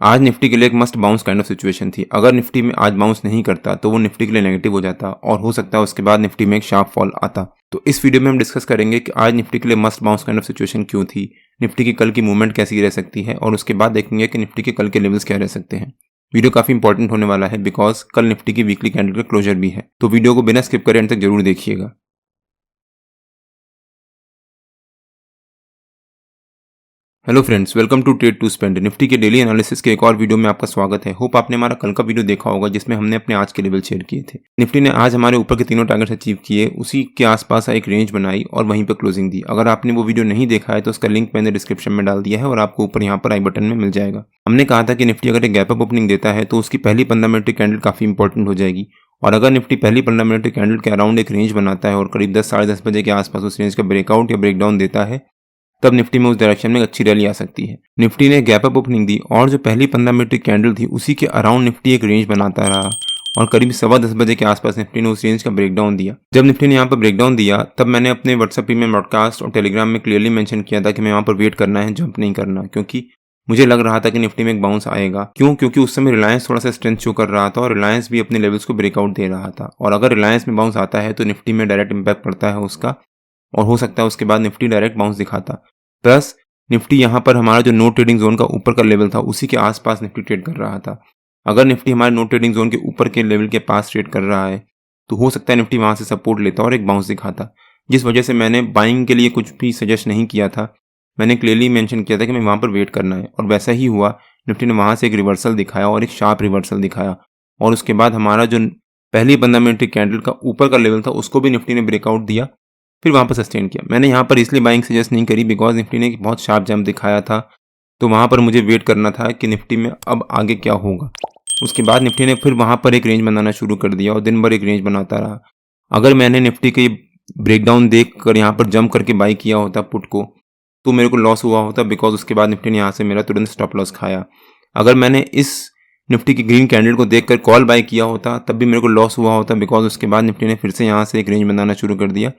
आज निफ्टी के लिए एक must bounce kind of situation थी। अगर निफ्टी में आज बाउंस नहीं करता तो वो निफ्टी के लिए नेगेटिव हो जाता और हो सकता है उसके बाद निफ्टी में एक शार्प फॉल आता। तो इस वीडियो में हम डिस्कस करेंगे कि आज निफ्टी के लिए must bounce kind of situation क्यों थी, निफ्टी की कल की मूवमेंट कैसी रह सकती है और उसके बाद देखेंगे कि निफ्टी के कल के लेवल्स क्या रह सकते हैं। वीडियो काफी इंपॉर्टेंट होने वाला है बिकॉज कल निफ्टी की वीकली कैंडल का क्लोजर भी है, तो वीडियो को बिना स्किप करे अंत तक जरूर देखिएगा। Hello friends, welcome to trade to spend. Nifty के डेली एनालिसिस के एक और वीडियो में आपका स्वागत है। होप आपने हमारा कल का वीडियो देखा होगा जिसमें हमने अपने आज के लेवल शेयर किए थे। निफ्टी ने आज हमारे ऊपर के तीनों टारगेट्स अचीव किए, उसी के आसपास एक रेंज बनाई और वहीं पर क्लोजिंग दी। अगर आपने वो वीडियो नहीं देखा है तो उसका लिंक मैंने डिस्क्रिप्शन में डाल दिया है और आपको ऊपर यहाँ पर आई बटन में मिल जाएगा। हमने कहा था कि निफ्टी अगर एक गैप अप ओपनिंग देता है तो उसकी पहली 15 मिनट की कैंडल काफी इंपॉर्टेंट हो जाएगी, और अगर निफ्टी पहली 15 मिनट की कैंडल के अराउंड एक रेंज बनाता है और करीब 10 साढ़े 10 बजे के आसपास उस रेंज का ब्रेकआउट या ब्रेकडाउन देता है, तब निफ्टी में उस डायरेक्शन में अच्छी रैली आ सकती है। निफ्टी ने गैप अप ओपनिंग दी और जो पहली 15 मिनट की कैंडल थी उसी के अराउंड निफ्टी एक रेंज बनाता रहा और करीब 10:15 बजे के आसपास निफ्टी ने उस रेंज का ब्रेकडाउन दिया। जब निफ्टी ने यहाँ पर ब्रेकडाउन दिया तब मैंने अपने व्हाट्सएप में ब्रॉडकास्ट और टेलीग्राम में क्लियरली मेंशन किया था कि मैं वहाँ पर वेट करना है, जंप नहीं करना, क्योंकि मुझे लग रहा था कि निफ्टी में एक बाउंस आएगा। क्योंकि उस समय रिलायंस थोड़ा सा स्ट्रेंथ शो कर रहा था और रिलायंस भी अपने लेवल्स को ब्रेकआउट दे रहा था, और अगर रिलायंस में बाउंस आता है तो निफ्टी में डायरेक्ट इंपैक्ट पड़ता है उसका, और हो सकता है उसके बाद निफ्टी डायरेक्ट बाउंस दिखाता। प्लस निफ्टी यहाँ पर हमारा जो नो ट्रेडिंग जोन का ऊपर का लेवल था उसी के आसपास निफ्टी ट्रेड कर रहा था। अगर निफ्टी हमारे नो ट्रेडिंग जोन के ऊपर के लेवल के पास ट्रेड कर रहा है तो हो सकता है निफ्टी वहां से सपोर्ट लेता और एक बाउंस दिखाता, जिस वजह से मैंने बाइंग के लिए कुछ भी सजेस्ट नहीं किया था। मैंने क्लियरली मेंशन किया था कि मैं वहां पर वेट करना है, और वैसा ही हुआ। निफ्टी ने वहां से एक रिवर्सल दिखाया और एक शार्प रिवर्सल दिखाया, और उसके बाद हमारा जो पहली 15 मिनट की कैंडल का ऊपर का लेवल था उसको भी निफ्टी ने ब्रेकआउट दिया, फिर वहां पर सस्टेन किया। मैंने यहाँ पर इसलिए बाइंग सजेस्ट नहीं करी बिकॉज निफ्टी ने एक बहुत शार्प जंप दिखाया था, तो वहां पर मुझे वेट करना था कि निफ्टी में अब आगे क्या होगा। उसके बाद निफ्टी ने फिर वहां पर एक रेंज बनाना शुरू कर दिया और दिन भर एक रेंज बनाता रहा। अगर मैंने निफ्टी के ब्रेकडाउन देख कर यहाँ पर जंप करके बाई किया होता पुट को तो मेरे को लॉस हुआ होता, बिकॉज उसके बाद निफ्टी ने यहाँ से मेरा तुरंत स्टॉप लॉस खाया। अगर मैंने इस निफ्टी की ग्रीन कैंडल को देखकर कॉल बाय किया होता तब भी मेरे को लॉस हुआ होता, बिकॉज उसके बाद निफ्टी ने फिर से यहाँ से एक रेंज बनाना शुरू कर दिया,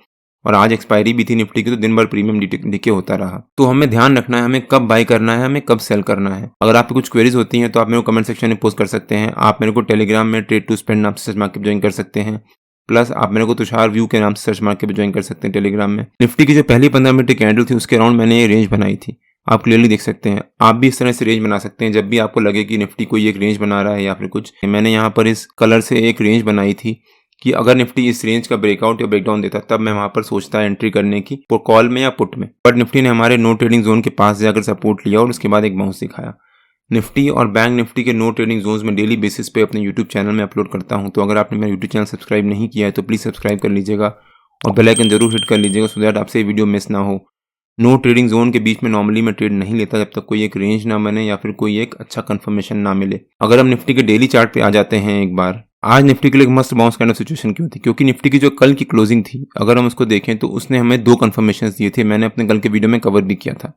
और आज एक्सपायरी भी थी निफ्टी की, तो दिन भर प्रीमियम डिके होता रहा। तो हमें ध्यान रखना है हमें कब बाय करना है, हमें कब सेल करना है। अगर आपकी कुछ क्वेरीज होती हैं तो आप मेरे को कमेंट सेक्शन में पोस्ट कर सकते हैं। आप मेरे को टेलीग्राम में ट्रेड टू स्पेंड नाम से सर्च मार्केट ज्वाइन कर सकते हैं, प्लस आप मेरे को तुषार व्यू के नाम से सर्च मार्केट ज्वाइन कर सकते हैं टेलीग्राम में। निफ्टी की जो पहली 15 मिनट की कैंडल थी उसके अराउंड मैंने ये रेंज बनाई थी, आप क्लियरली देख सकते हैं। आप भी इस तरह से रेंज बना सकते हैं जब भी आपको लगे कि निफ्टी कोई एक रेंज बना रहा है या फिर कुछ। मैंने यहाँ पर इस कलर से एक रेंज बनाई थी कि अगर निफ्टी इस रेंज का ब्रेकआउट या ब्रेकडाउन देता तब मैं वहां पर सोचता एंट्री करने की, कॉल में या पुट में। बट निफ्टी ने हमारे नो ट्रेडिंग जोन के पास जाकर सपोर्ट लिया और उसके बाद एक बाउंस दिखाया। निफ्टी और बैंक निफ्टी के नो ट्रेडिंग जोन्स में डेली बेसिस पे अपने यूट्यूब चैनल में अपलोड करता हूं, तो अगर आपने मेरा यूट्यूब चैनल सब्सक्राइब नहीं किया है तो प्लीज सब्सक्राइब कर लीजिएगा और बेल आइकन जरूर हिट कर लीजिएगा सो दैट आपसे वीडियो मिस ना हो। नो ट्रेडिंग जोन के बीच में नॉर्मली मैं ट्रेड नहीं लेता जब तक कोई एक रेंज ना बने या फिर कोई एक अच्छा कंफर्मेशन ना मिले। अगर हम निफ्टी के डेली चार्ट पे आ जाते हैं एक बार, आज निफ्टी के लिए must bounce kind of situation क्यों थी? क्योंकि निफ्टी की जो कल की क्लोजिंग थी अगर हम उसको देखें तो उसने हमें दो कंफर्मेशन दिए थे। मैंने अपने कल के वीडियो में कवर भी किया था।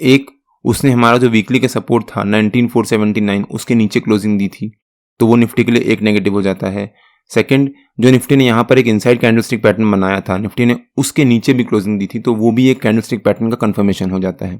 एक, उसने हमारा जो वीकली का सपोर्ट था 19,479 उसके नीचे क्लोजिंग दी थी, तो वो निफ्टी के लिए एक नेगेटिव हो जाता है। सेकंड, जो निफ्टी ने यहाँ पर एक इनसाइड कैंडलस्टिक पैटर्न बनाया था, निफ्टी ने उसके नीचे भी क्लोजिंग दी थी, तो वो भी एक कैंडलस्टिक पैटर्न का कंफर्मेशन हो जाता है।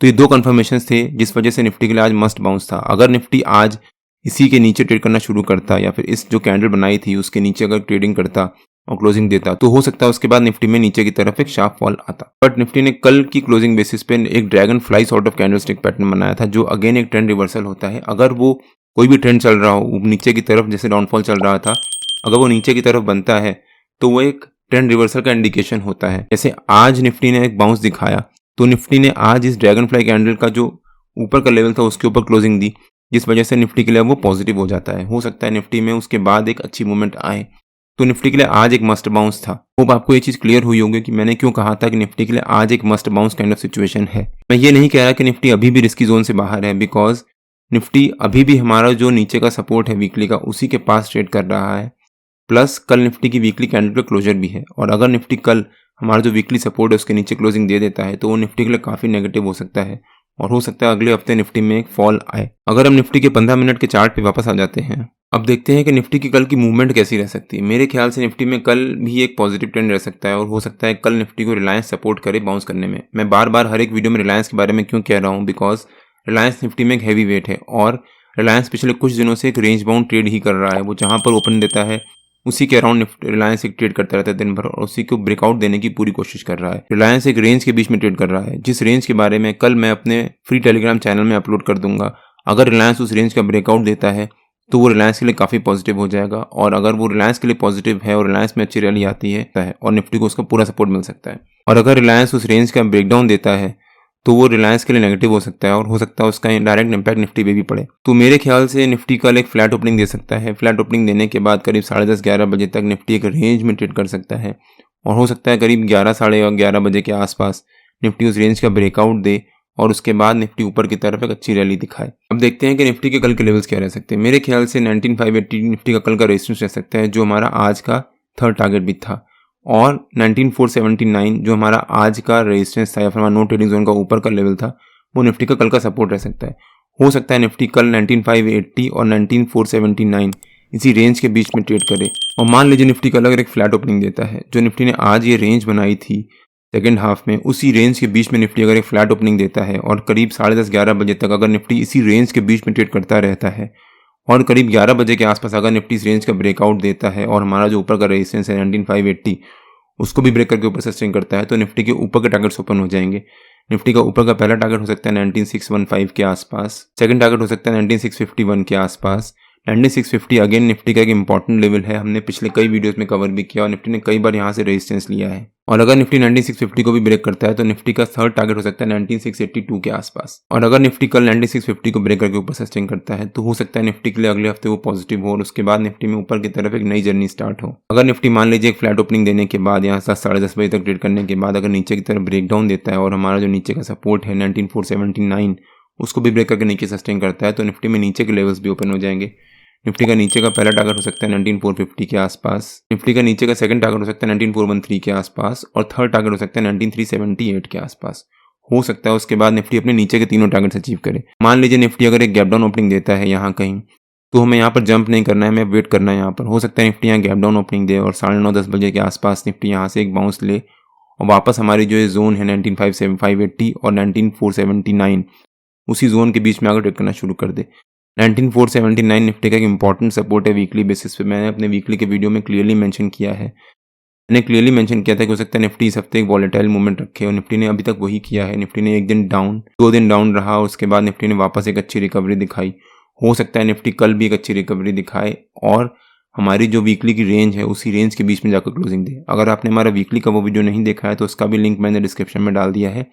तो ये दो कंफर्मेशन थे जिस वजह से निफ्टी के लिए आज मस्ट बाउंस था। अगर निफ्टी आज इसी के नीचे ट्रेड करना शुरू करता या फिर इस जो कैंडल बनाई थी उसके नीचे अगर ट्रेडिंग करता और क्लोजिंग देता तो हो सकता है उसके बाद निफ्टी में नीचे की तरफ एक शार्प फॉल आता। बट निफ्टी ने कल की क्लोजिंग बेसिस पे एक dragon fly sort of candlestick pattern बनाया था, जो अगेन एक ट्रेंड रिवर्सल होता है। अगर वो कोई भी ट्रेंड चल रहा हो नीचे की तरफ, जैसे डाउनफॉल चल रहा था, अगर वो नीचे की तरफ बनता है तो वो एक ट्रेंड रिवर्सल का इंडिकेशन होता है। जैसे आज निफ्टी ने एक बाउंस दिखाया तो निफ्टी ने आज इस ड्रैगन फ्लाई कैंडल का जो ऊपर का लेवल था उसके ऊपर क्लोजिंग दी, जिस वजह से निफ्टी के लिए वो पॉजिटिव हो जाता है। हो सकता है निफ्टी में उसके बाद एक अच्छी मूवमेंट आए, तो निफ्टी के लिए आज एक मस्ट बाउंस था। होप आपको ये चीज क्लियर हुई होगी कि मैंने क्यों कहा था कि निफ्टी के लिए आज एक must bounce kind of situation है। मैं ये नहीं कह रहा कि निफ्टी अभी भी रिस्की जोन से बाहर है, बिकॉज निफ्टी अभी भी हमारा जो नीचे का सपोर्ट है वीकली का उसी के पास ट्रेड कर रहा है। प्लस कल निफ्टी की वीकली कैंडल का क्लोजर भी है, और अगर निफ्टी कल हमारा जो वीकली सपोर्ट है उसके नीचे क्लोजिंग दे देता है तो वो निफ्टी के लिए काफी नेगेटिव हो सकता है, और हो सकता है अगले हफ्ते निफ्टी में एक फॉल आए। अगर हम निफ्टी के 15 मिनट के चार्ट पे वापस आ जाते हैं, अब देखते हैं कि निफ्टी की कल की मूवमेंट कैसी रह सकती है। मेरे ख्याल से निफ्टी में कल भी एक पॉजिटिव ट्रेंड रह सकता है, और हो सकता है कल निफ्टी को रिलायंस सपोर्ट करे बाउंस करने में। मैं बार बार हर एक वीडियो में रिलायंस के बारे में क्यों कह रहा हूँ, बिकॉज रिलायंस निफ्टी में एक हैवी वेट है और रिलायंस पिछले कुछ दिनों से एक रेंज बाउंड ट्रेड ही कर रहा है। वो जहां पर ओपन देता है उसी के अराउंड रिलायंस एक ट्रेड करता रहता है दिन भर और उसी को ब्रेकआउट देने की पूरी कोशिश कर रहा है। रिलायंस एक रेंज के बीच में ट्रेड कर रहा है, जिस रेंज के बारे में कल मैं अपने फ्री टेलीग्राम चैनल में अपलोड कर दूंगा। अगर रिलायंस उस रेंज का ब्रेकआउट देता है तो वो रिलायंस के लिए काफ़ी पॉजिटिव हो जाएगा और अगर वो रिलायंस के लिए पॉजिटिव है और रिलायंस में अच्छी रैली आती है और निफ्टी को उसका पूरा सपोर्ट मिल सकता है। और अगर रिलायंस उस रेंज का ब्रेकडाउन देता है तो वो रिलायंस के लिए नेगेटिव हो सकता है और हो सकता है उसका डायरेक्ट इंपैक्ट निफ्टी पे भी पड़े। तो मेरे ख्याल से निफ्टी कल एक फ्लैट ओपनिंग दे सकता है। फ्लैट ओपनिंग देने के बाद करीब 10:30-11 बजे तक निफ्टी एक रेंज में ट्रेड कर सकता है और हो सकता है करीब 11-11:30 बजे के आसपास निफ्टी उस रेंज का ब्रेकआउट दे और उसके बाद निफ्टी ऊपर की तरफ एक अच्छी रैली दिखाए। अब देखते हैं कि निफ्टी के कल के लेवल्स क्या रह सकते हैं। मेरे ख्याल से 19,580 निफ्टी का कल का रेजिस्टेंस रह सकता है, जो हमारा आज का थर्ड टारगेट भी था, और 19,479 जो हमारा आज का रेजिस्टेंस था या फिर हमारा नो ट्रेडिंग जोन का ऊपर का लेवल था, वो निफ्टी का कल का सपोर्ट रह सकता है। हो सकता है निफ्टी कल 19,580 और 19,479 इसी रेंज के बीच में ट्रेड करे। और मान लीजिए निफ्टी कल अगर एक फ्लैट ओपनिंग देता है, जो निफ्टी ने आज ये रेंज बनाई थी सेकेंड हाफ में, उसी रेंज के बीच में निफ्टी अगर एक फ्लैट ओपनिंग देता है और करीब 10:30-11 बजे तक अगर निफ्टी इसी रेंज के बीच में ट्रेड करता रहता है और करीब 11 बजे के आसपास अगर निफ्टी इस रेंज का ब्रेकआउट देता है और हमारा जो ऊपर का रेजिस्टेंस है 19,580 उसको भी ब्रेक करके ऊपर सस्टेन करता है, तो निफ्टी के ऊपर के टारगेट्स ओपन हो जाएंगे। निफ्टी का ऊपर का पहला टारगेट हो सकता है 19,615 के आसपास, सेकंड टारगेट हो सकता है 19,651 के आसपास। 19,650 अगेन निफ्टी का एक इंपॉर्टेंट लेवल है, हमने पिछले कई वीडियोस में कवर भी किया और निफ्टी ने कई बार यहाँ से रेजिस्टेंस लिया है। और अगर निफ्टी 19,650 को भी ब्रेक करता है तो निफ्टी का थर्ड टारगेट हो सकता है 19,682 के आसपास। और अगर निफ्टी कल 19,650 को ब्रेक करके ऊपर सस्टेन करता है तो हो सकता है निफ्टी के लिए अगले हफ्ते वो पॉजिटिव हो और उसके बाद निफ्टी में ऊपर की तरफ एक नई जर्नी स्टार्ट हो। अगर निफ्टी मान लीजिए एक फ्लैट ओपनिंग देने के बाद यहाँ 10-10:30 बजे तक ट्रेड करने के बाद अगर नीचे की तरफ ब्रेकडाउन देता है और हमारा जो नीचे का सपोर्ट है 19,479 उसको भी ब्रेक करके नीचे सस्टेन करता है, तो निफ्टी में नीचे के लेवल्स भी ओपन हो जाएंगे। निफ्टी का नीचे का पहला टारगेट हो सकता है 19,450 के आसपास, निफ्टी का नीचे का सेकंड टारगेट हो सकता है 19,413 के आसपास और थर्ड टारगेट हो सकता है 19,378 के आसपास। हो सकता है उसके बाद निफ्टी अपने नीचे के तीनों टारगेट्स अचीव करे। मान लीजिए निफ्टी अगर एक गैप डाउन ओपनिंग देता है यहाँ कहीं, तो हमें यहाँ पर जंप नहीं करना है, हमें वेट करना है। यहाँ पर हो सकता है निफ्टी यहाँ गैप डाउन ओपनिंग दे और 9:30-10 बजे के आसपास निफ्टी यहाँ से एक बाउंस ले और वापस हमारी जो ये जोन है 19,580 और 19,479 उसी जोन के बीच में आकर ट्रेड करना शुरू कर दे। 19,479 निफ्टी का एक इंपॉर्टेंट सपोर्ट है वीकली बेसिस पे। मैंने अपने वीकली के वीडियो में क्लियरली मेंशन किया है। मैंने क्लियरली मेंशन किया था कि हो सकता है निफ्टी इस हफ्ते एक वॉलेटाइल मूवमेंट रखे और निफ्टी ने अभी तक वही किया है। निफ्टी ने एक दिन डाउन, 2 दिन डाउन रहा, उसके बाद निफ्टी ने वापस एक अच्छी रिकवरी दिखाई। हो सकता है निफ्टी कल भी एक अच्छी रिकवरी दिखाए और हमारी जो वीकली की रेंज है उसी रेंज के बीच में जाकर क्लोजिंग दे। अगर आपने हमारा वीकली का वो वीडियो नहीं देखा है तो उसका भी लिंक मैंने डिस्क्रिप्शन में डाल दिया है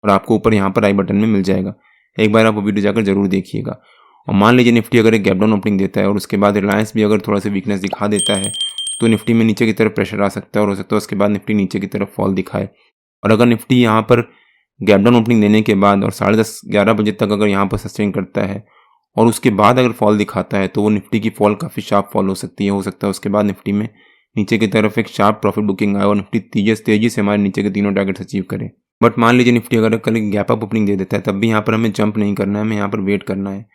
और आपको ऊपर यहाँ पर आई बटन में मिल जाएगा। एक बार आप वो वीडियो जाकर जरूर देखिएगा। और मान लीजिए निफ्टी अगर एक गैप डाउन ओपनिंग देता है और उसके बाद रिलायंस भी अगर थोड़ा सा वीकनेस दिखा देता है तो निफ्टी में नीचे की तरफ प्रेशर आ सकता है और हो सकता है उसके बाद निफ्टी नीचे की तरफ फॉल दिखाए। और अगर निफ्टी यहाँ पर गैप डाउन ओपनिंग देने के बाद और 10:30-11 बजे तक अगर यहाँ पर सस्टेन करता है और उसके बाद अगर फॉल दिखाता है तो वो निफ्टी की फॉल काफ़ी शार्प फॉल हो सकती है। हो सकता है उसके बाद निफ्टी में नीचे की तरफ एक शार्प प्रॉफिट बुकिंग आए और निफ्टी तेजी से हमारे नीचे के तीनों टारगेट्स अचीव करे। बट मान लीजिए निफ्टी अगर कल गैप अप ओपनिंग दे देता है तब भी यहाँ पर हमें जंप नहीं करना है, हमें यहाँ पर वेट करना है।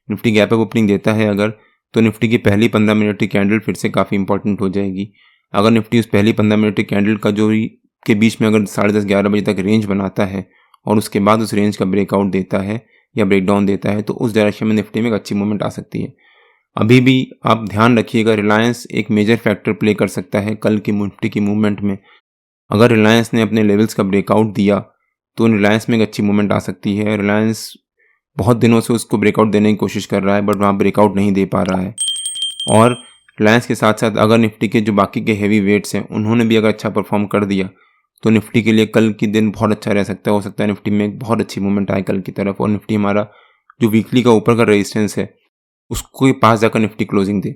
निफ्टी गैप अप ओपनिंग देता है अगर, तो निफ्टी की पहली 15 मिनट की कैंडल फिर से काफ़ी इंपॉर्टेंट हो जाएगी। अगर निफ्टी उस पहली 15 मिनट की कैंडल का जो के बीच में अगर 10:30-11 बजे तक रेंज बनाता है और उसके बाद उस रेंज का ब्रेकआउट देता है या ब्रेकडाउन देता है तो उस डायरेक्शन में निफ्टी में एक अच्छी मूवमेंट आ सकती है। अभी भी आप ध्यान रखिएगा, रिलायंस एक मेजर फैक्टर प्ले कर सकता है कल की निफ्टी की मूवमेंट में। अगर रिलायंस ने अपने लेवल्स का ब्रेकआउट दिया तो रिलायंस में एक अच्छी मूवमेंट आ सकती है। रिलायंस बहुत दिनों से उसको ब्रेकआउट देने की कोशिश कर रहा है बट वहाँ ब्रेकआउट नहीं दे पा रहा है। और रिलायंस के साथ साथ अगर निफ्टी के जो बाकी के हेवी वेट्स हैं उन्होंने भी अगर अच्छा परफॉर्म कर दिया तो निफ्टी के लिए कल की दिन बहुत अच्छा रह सकता है। हो सकता है निफ्टी में एक बहुत अच्छी मूवमेंट आए कल की तरफ और निफ्टी हमारा जो वीकली का ऊपर का रेजिस्टेंस है उसको पास जाकर निफ्टी क्लोजिंग दे।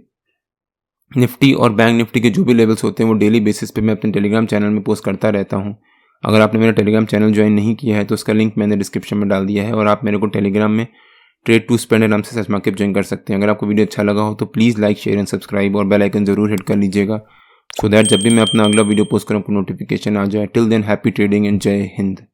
निफ्टी और बैंक निफ्टी के जो भी लेवल्स होते हैं वो डेली बेसिस पे मैं अपने टेलीग्राम चैनल में पोस्ट करता रहता हूँ। अगर आपने मेरा टेलीग्राम चैनल ज्वाइन नहीं किया है तो उसका लिंक मैंने डिस्क्रिप्शन में डाल दिया है और आप मेरे को टेलीग्राम में ट्रेड टू स्पेंड नाम से सर्च मार के ज्वाइन कर सकते हैं। अगर आपको वीडियो अच्छा लगा हो तो please like, share and subscribe और बेल आइकन जरूर हिट कर लीजिएगा सो दैट जब भी मैं अपना अगला वीडियो पोस्ट करूँ आपको नोटिफिकेशन आ जाए। Till than happy trading and जय हिंद।